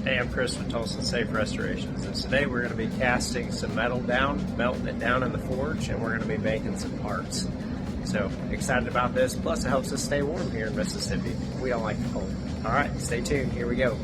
Hey, I'm Chris with Tullsons Safe Restorations, and today we're going to be casting some metal down, melting it down in the forge, and we're going to be making some parts. So excited about this, plus it helps us stay warm here in Mississippi. We don't like the cold. All right, stay tuned, here we go.